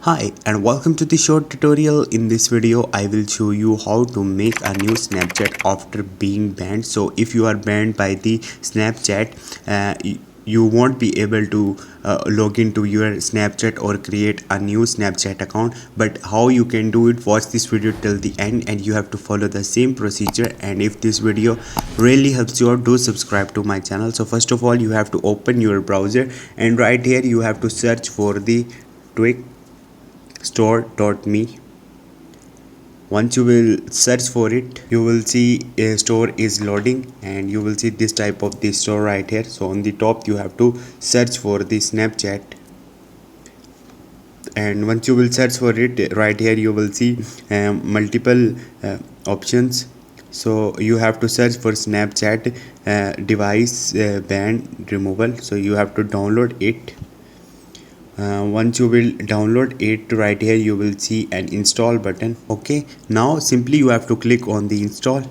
Hi and welcome to the short tutorial. In this video I will show you how to make a new Snapchat after being banned. So if you are banned by the Snapchat, you won't be able to log into your Snapchat or create a new Snapchat account. But how you can do it, watch this video till the end and you have to follow the same procedure. And if this video really helps you out, do subscribe to my channel. So first of all, you have to open your browser and right here you have to search for the Twig store.me. Once you will search for it, you will see a store is loading and you will see this type of the store right here. So on the top you have to search for the Snapchat, and once you will search for it, right here you will see multiple options. So you have to search for Snapchat device ban removal. So you have to download it. Once you will download it, right here you will see an install button. Okay, now simply you have to click on the install,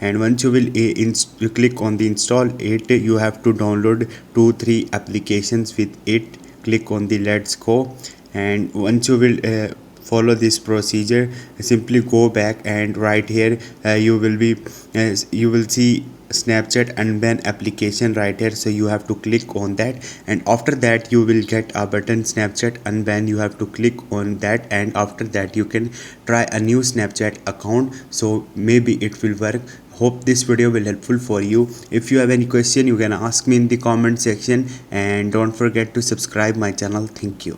and once you will you click on the install it, you have to download 2-3 applications with it. Click on the let's go, and once you will follow this procedure, simply go back and right here you will see Snapchat unban application right here. So you have to click on that, and after that you will get a button Snapchat unban. You have to click on that, and after that you can try a new Snapchat account. So maybe it will work. Hope this video will helpful for you. If you have any question, you can ask me in the comment section, and don't forget to subscribe my channel. Thank you.